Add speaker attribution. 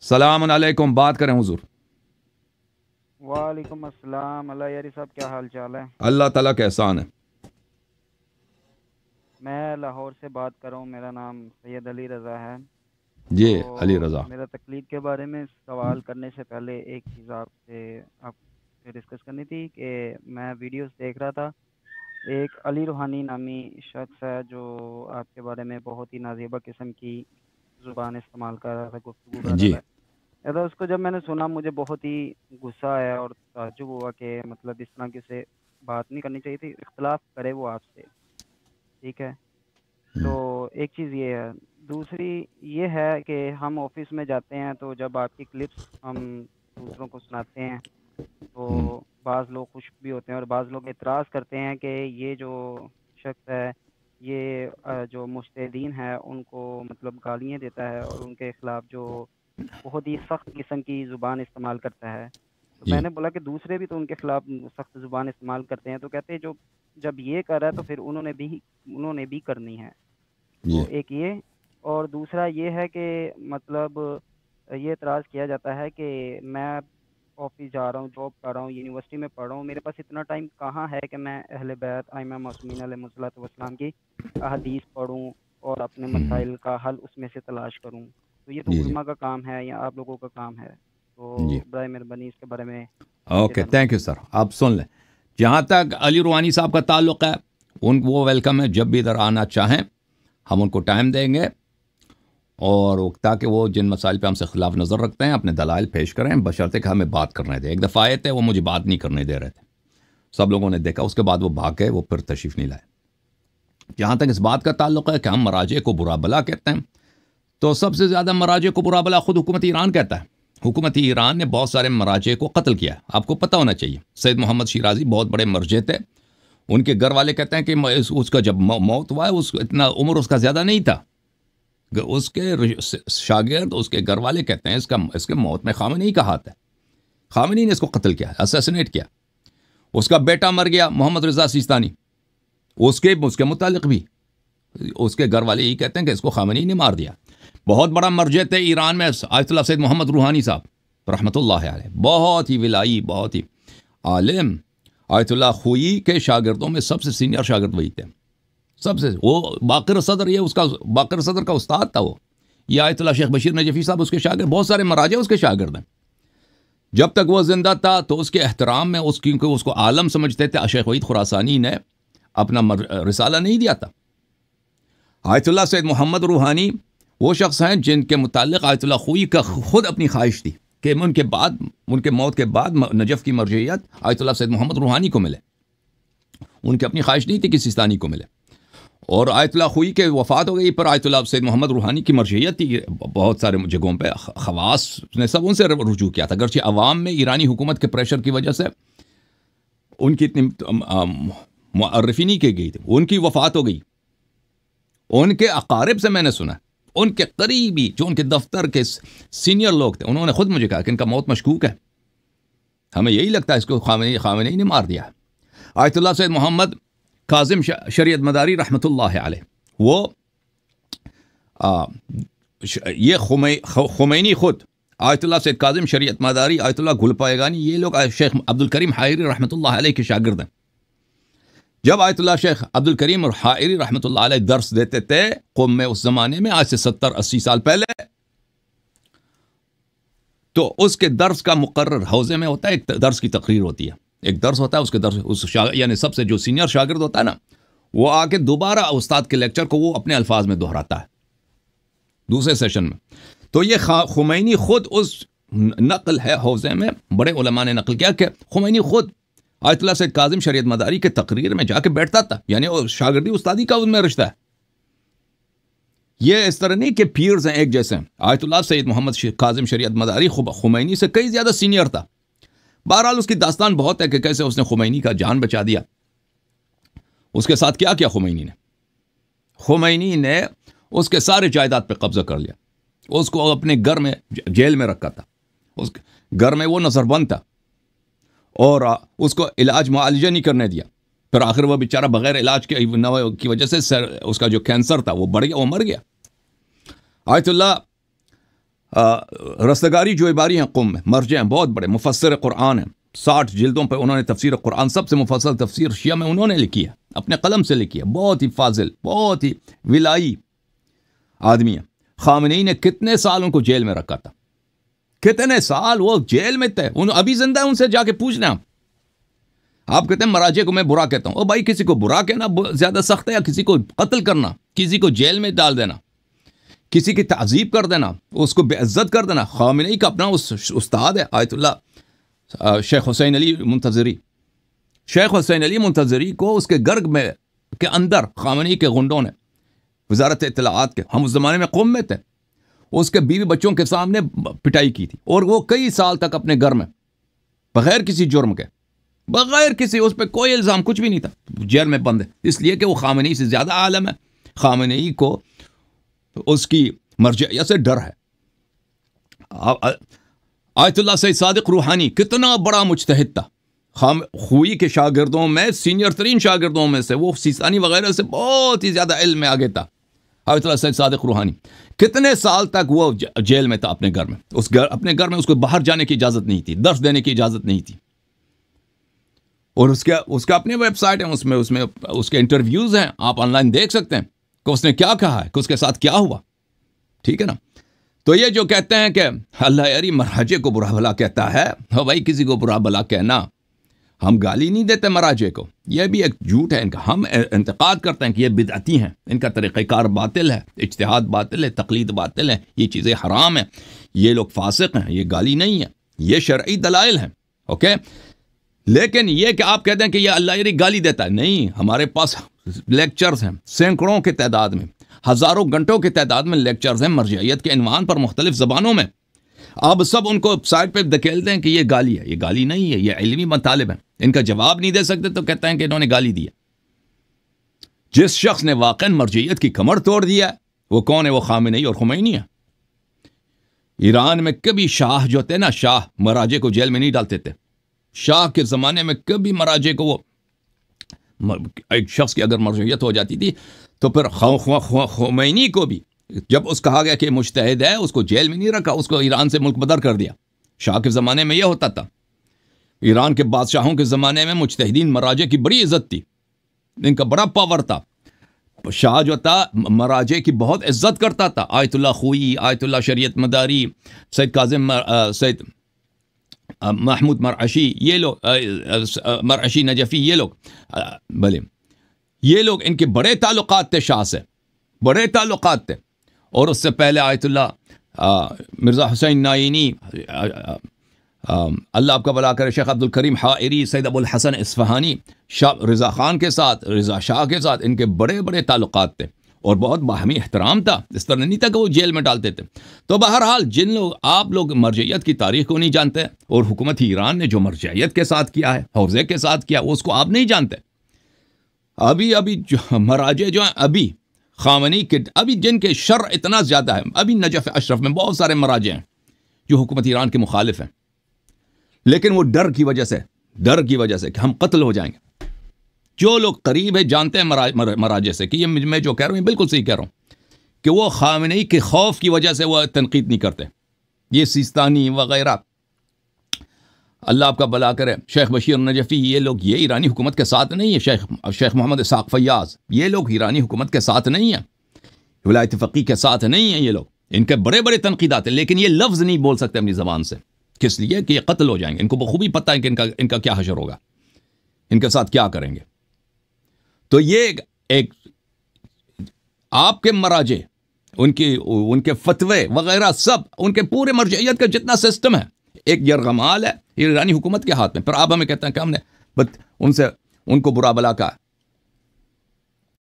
Speaker 1: सलाम अलैकुम, बात करें हुजूर।
Speaker 2: वालेकुम अस्सलाम। अल्लाह यारी साहब, क्या हाल चाल है?
Speaker 1: अल्लाह ताला का एहसान है।
Speaker 2: मैं लाहौर से बात कर रहा हूँ। मेरा नाम सैयद अली रज़ा है।
Speaker 1: जी, अली
Speaker 2: तो
Speaker 1: रज़ा।
Speaker 2: मेरा तकलीद के बारे में सवाल करने से पहले एक चीज़ आपसे डिस्कस करनी थी कि मैं वीडियोस देख रहा था। एक अली रूहानी नामी शख्स है जो आपके बारे में बहुत ही नाज़ेबा किस्म की ज़ुबान इस्तेमाल कर रहा था, गुफ्तगू कर रहा
Speaker 1: जी
Speaker 2: था। ऐसा उसको जब मैंने सुना, मुझे बहुत ही गुस्सा आया और ताज्जुब हुआ कि मतलब इस तरह की उसे बात नहीं करनी चाहिए थी। इख्तलाफ करे वो आपसे, ठीक है। तो एक चीज़ ये है। दूसरी ये है कि हम ऑफिस में जाते हैं तो जब आपकी क्लिप्स हम दूसरों को सुनाते हैं तो बाज़ लोग खुश भी होते हैं और बाज़ लोग एतराज़ करते हैं कि ये जो शख्स है, ये जो मुज्तहिदीन है उनको मतलब गालियाँ देता है और उनके ख़िलाफ़ जो बहुत ही सख्त किस्म की ज़ुबान इस्तेमाल करता है। तो
Speaker 1: जी
Speaker 2: मैंने बोला कि दूसरे भी तो उनके खिलाफ सख्त ज़ुबान इस्तेमाल करते हैं, तो कहते हैं जो जब ये कर रहा है तो फिर उन्होंने भी करनी है।
Speaker 1: जी
Speaker 2: तो एक ये, और दूसरा ये है कि मतलब ये एतराज़ किया जाता है कि मैं ऑफिस जा रहा हूँ, जॉब कर रहा हूँ, यूनिवर्सिटी में पढ़ रहा हूँ, मेरे पास इतना टाइम कहाँ है कि मैं अहले बैत आइमा मासूमीन अलैहिमुस्सलातु वस्सलाम की अहादीस पढूँ और अपने मसाइल का हल उसमें से तलाश करूँ। तो ये तो
Speaker 1: जी जी
Speaker 2: उलमा का काम है या आप लोगों का काम है।
Speaker 1: जी।
Speaker 2: तो बराए मेहरबानी इसके बारे में मुझे
Speaker 1: ओके,
Speaker 2: रहनुमाई
Speaker 1: थैंक यू
Speaker 2: करें।
Speaker 1: सर। आप सुन लें, जहाँ तक अली रूहानी साहब का ताल्लुक़ है, उन वो वेलकम है, जब भी इधर आना चाहें हम उनको टाइम देंगे। और ताकि वो जिन मसाइल पे हमसे खिलाफ नज़र रखते हैं अपने दलाइल पेश करें, बशर्ते कि हमें बात करने दें। एक दफ़ा आए थे, वो मुझे बात नहीं करने दे रहे थे, सब लोगों ने देखा, उसके बाद वो भाग गए, वो फिर तशरीफ़ नहीं लाए। जहाँ तक इस बात का ताल्लुक़ है कि हम मराजे को बुरा भला कहते हैं, तो सबसे ज़्यादा मराजे को बुरा भला खुद हुकूमत ईरान कहता है। हुकूमत ईरान ने बहुत सारे मराजे को कत्ल किया, आपको पता होना चाहिए। सैयद मोहम्मद शिराजी बहुत बड़े मरजे थे। उनके घर वाले कहते हैं कि उसका जब मौत हुआ है, उस इतना उम्र उसका ज़्यादा नहीं था। उसके शागिर्द, उसके घर वाले कहते हैं इसके मौत में खामनेई का हाथ है। खामनेई ने इसको कत्ल किया, असैसिनेट किया। उसका बेटा मर गया, मोहम्मद रजा सिस्तानी, उसके उसके मुतालिक भी उसके घर वाले यही कहते हैं कि इसको खामनेई ने मार दिया। बहुत बड़ा मर्जे थे ईरान में आयतुल्लाह सैयद मोहम्मद रूहानी साहब रहमतुल्लाह अलैह, बहुत ही विलाई, बहुत ही आलिम। आयतुल्लाह खुई के शागिर्दों में सबसे सीनियर शागिर्द वही थे, सबसे। वो बाकर सदर, ये उसका बाकर सदर का उस्ताद था वो। ये आयतुल्लाह शेख बशीर नजफी साहब उसके शागिर्द, बहुत सारे मराजे उसके शागिर्द हैं। जब तक वो जिंदा था तो उसके एहतराम में उसको आलम समझते थे। शेख वहीद खुरासानी ने अपना रिसाला नहीं दिया था। आयतुल्लाह सैयद मोहम्मद रूहानी वो शख्स हैं जिनके मुतालिक आयतुल्लाह खुई का खुद अपनी ख्वाहिश थी कि उनके मौत के बाद नजफ़ की मरजियत आयतुल्लाह सैयद मोहम्मद रूहानी को मिले। उनकी अपनी ख्वाहिश नहीं थी कि सिस्तानी को मिले। और आयतुल्लाह खुई के वफ़ात हो गई, पर आयतुल्लाह सैयद मोहम्मद रूहानी की मरजियत थी बहुत सारे जगहों पर। खवास ने सब उनसे रुजू किया था, अगरचे अवाम में ईरानी हुकूमत के प्रेशर की वजह से उनकी इतनी मुअर्रिफी नहीं की गई थी। उनकी वफ़ात हो गई। उनके अकारिब से मैंने सुना, उनके करीबी जो उनके दफ्तर के सीनियर लोग थे, उन्होंने खुद मुझे कहा कि इनका मौत मशकूक है, हमें यही लगता है इसको खामेनी ने मार दिया। आयतुल्लाह सैयद मोहम्मद काजिम शरीयत मदारी रहमतुल्लाह अलैह, वो ये खुमैनी खुद, आयतुल्लाह सैयद काजिम शरीयत मदारी, आयतुल्लाह गुलपायगानी, ये लोग शेख अब्दुल करीम हायरी रहमतुल्लाह अलैह के शागिर्द हैं। जब आयतुल्लाह शेख अब्दुल करीम और हायरी रहमतुल्लाह अलैह दर्स देते थे क़ुम में उस ज़माने में, आज से 70-80 साल पहले, तो उसके दर्स का मुकर्रर हौजे में होता है, एक दर्स की तकरीर होती है, एक दर्स होता है, उसके दर्स उस यानी सबसे जो सीनियर शागिर्द होता है ना, वो आके दोबारा उस्ताद के लेक्चर को वो अपने अल्फाज में दोहराता है दूसरे सेशन में। तो ये खुमैनी खुद उस नकल है हौजे में, बड़े उलमा ने नकल किया कि खुमैनी खुद आयतुल्लाह सैयद काजिम शरीयत मदारी के तकरीर में जाके बैठता था, यानी वो शागिर्दी उस्तादी का उनमें रिश्ता है। ये इस तरह नहीं कि पीर्स हैं एक जैसे। आयतुल्लाह सैयद मोहम्मद काजिम शरीयत मदारी खुमैनी से कई ज़्यादा सीनियर था। बहरहाल उसकी दास्तान बहुत है कि कैसे उसने खुमैनी का जान बचा दिया। उसके साथ क्या किया खुमैनी ने उसके सारे जायदाद पे कब्जा कर लिया। उसको अपने घर में जेल में रखा था, उसके घर में वो नजरबंद था और उसको इलाज मुआलजा नहीं करने दिया। फिर आखिर वह बेचारा बगैर इलाज की वजह से उसका जो कैंसर था वो बढ़ गया, वो मर गया। आयतुल्लाह रस्तगारी जोइबारी हैं क़ुम में, मरजे हैं, बहुत बड़े मुफस्सिर कुरान हैं, 60 जिल्दों पर उन्होंने तफसीर कुरान, सबसे मुफस्सल तफसीर शिया में उन्होंने लिखी है, अपने कलम से लिखी है, बहुत ही फाजिल, बहुत ही विलाई आदमी है। खामनेई ने कितने साल उनको जेल में रखा था, कितने साल वो जेल में थे, उन अभी जिंदा है, उनसे जाके पूछना। आप कहते हैं मराजे को मैं बुरा कहता हूं, ओ भाई किसी को बुरा कहना ज्यादा सख्त है या किसी को कत्ल करना, किसी को जेल में डाल देना, किसी की ताज़ीब कर देना, उसको बेइज्जत कर देना। खामनेई का अपना उस्ताद है आयतुल्लाह शेख हुसैन अली मुंतज़री, शेख हुसैन अली मुंतज़री को उसके गर्ग में के अंदर खामनेई के गुंडों ने, वजारत इत्तलाआत के, हम उस ज़माने में क़ौम में थे, उसके बीवी बच्चों के सामने पिटाई की थी, और वो कई साल तक अपने घर में बगैर किसी जुर्म के, बगैर किसी, उस पर कोई इल्ज़ाम कुछ भी नहीं था, जेल में बंद है, इसलिए कि वो खामनेई से ज़्यादा आलम है। खामनेई को उसकी मर्जियत से डर है। आयतुल्लाह सैयद सादिक रूहानी कितना बड़ा मुज्तहिद था, खुई के शागिर्दों में सीनियर तरीन शागिर्दों में से, वो सीसानी वगैरह से बहुत ही ज़्यादा इल्म में आगे था। आयतुल्लाह सैयद सादिक रूहानी कितने साल तक वो जेल में था अपने घर में, अपने घर में उसको बाहर जाने की इजाज़त नहीं थी, दर्स देने की इजाज़त नहीं थी, और उसका अपनी वेबसाइट है, उसमें उसके इंटरव्यूज़ हैं, आप ऑनलाइन देख सकते हैं कि उसने क्या कहा है, कि उसके साथ क्या हुआ। ठीक है ना। तो ये जो कहते हैं कि अल्लाह यारी मराजे को बुरा भला कहता है, हो भाई किसी को बुरा भला कहना, हम गाली नहीं देते मराजे को, यह भी एक झूठ है इनका। हम इंतकाद करते हैं कि ये बिदअती हैं, इनका तरीक़ाकार बातिल है, इज्तिहाद बातिल है, तकलीद बातिल है, ये चीज़ें हराम हैं, ये लोग फासिक हैं, ये गाली नहीं है, ये शरई दलाइल हैं। ओके, लेकिन ये कि आप कहते हैं कि ये अल्लाह यारी गाली देता है, नहीं, हमारे पास लेक्चर्स हैं सैकड़ों के तादाद में, हज़ारों घंटों के तादाद में लेक्चर्स हैं मर्जियत के इनवान पर मुख्तलिफ ज़बानों में। आप सब उनको साइड पे धकेलते हैं कि ये गाली है, ये गाली नहीं है, ये इल्मी मतालिब है। इनका जवाब नहीं दे सकते तो कहते हैं कि इन्होंने गाली दी है। जिस शख्स ने वाक़ई मर्जियत की कमर तोड़ दिया है वो कौन है? वो खामेनेई और खुमैनी है। ईरान में कभी शाह जो थे ना, शाह मराजे को जेल में नहीं डालते थे। शाह के ज़माने में कभी मराजे को, वो एक शख्स की अगर मर्जियत हो जाती थी तो फिर खुमैनी को भी जब उस कहा गया कि मुज्तहिद है, उसको जेल में नहीं रखा, उसको ईरान से मुल्क बदर कर दिया। शाह के ज़माने में यह होता था। ईरान के बादशाहों के ज़माने में मुज्तहिदीन मराजे की बड़ी इज़्ज़त थी, इनका बड़ा पावर था। शाह जो था मराजे की बहुत इज़्ज़त करता था। आयतुल्लाह खुई, आयतुल्लाह शरीयत मदारी, सैयद काज़िम, सैयद महमूद मरअशी, ये लोग, मरअशी नजफ़ी, ये लोग, भले ये लोग, इनके बड़े ताल्लुकात थे शाह से, बड़े ताल्लुकात थे। और उससे पहले आयतुल्लाह मिर्ज़ा हुसैन नाइनी, अल्लाह आपका भला करे, शेख अब्दुल करीम हाइरी, सैयद अबुल हसन इस्फ़हानी, शाह रिज़ा खान के साथ, रिज़ा शाह के साथ इनके बड़े बड़े ताल्लुकात थे और बहुत बाहमी एहतराम था। इस तरह नहीं था कि वो जेल में डालते थे। तो बहरहाल जिन लोग, आप लोग मर्जियत की तारीख़ को नहीं जानते, और हुकूमत ईरान ने जो मर्जियत के साथ किया है, हौज़े के साथ किया, उसको आप नहीं जानते। अभी अभी जो मराजे जो हैं, अभी खामनेई के, अभी जिनके शर इतना ज़्यादा है, अभी नजफ़ अशरफ में बहुत सारे मराजे हैं जो हुकूमत ईरान के मुखालिफ हैं, लेकिन वो डर की वजह से कि हम कत्ल हो जाएंगे। जो लोग करीब है जानते हैं मराजे से कि ये मैं जो कह रहा हूँ बिल्कुल सही कह रहा हूँ, कि वो खामनेई के खौफ की वजह से वो तनकीद नहीं करते। ये सिस्तानी वगैरह, अल्लाह आपका भला करे, शेख बशीर नजफ़ी, ये लोग, ये ईरानी हुकूमत के साथ नहीं है। शेख मोहम्मद इसाक़ फ़याज़, ये लोग ईरानी हुकूमत के साथ नहीं है, विलायत फ़क़ीह के साथ नहीं है। ये लोग, इनके बड़े बड़े तनकीदात हैं, लेकिन ये लफ्ज़ नहीं बोल सकते अपनी ज़बान से। किस लिए? कि ये कत्ल हो जाएंगे। इनको बखूबी पता है कि इनका क्या हशर होगा, इनके साथ क्या करेंगे। तो ये एक आपके मराजे, उनके फतवे वगैरह सब, उनके पूरे मर्जियत का जितना सिस्टम है, एक यरगमाल है ईरानी हुकूमत के हाथ में। फिर आप हमें कहते हैं कि हमने उनको बुरा भला कहा।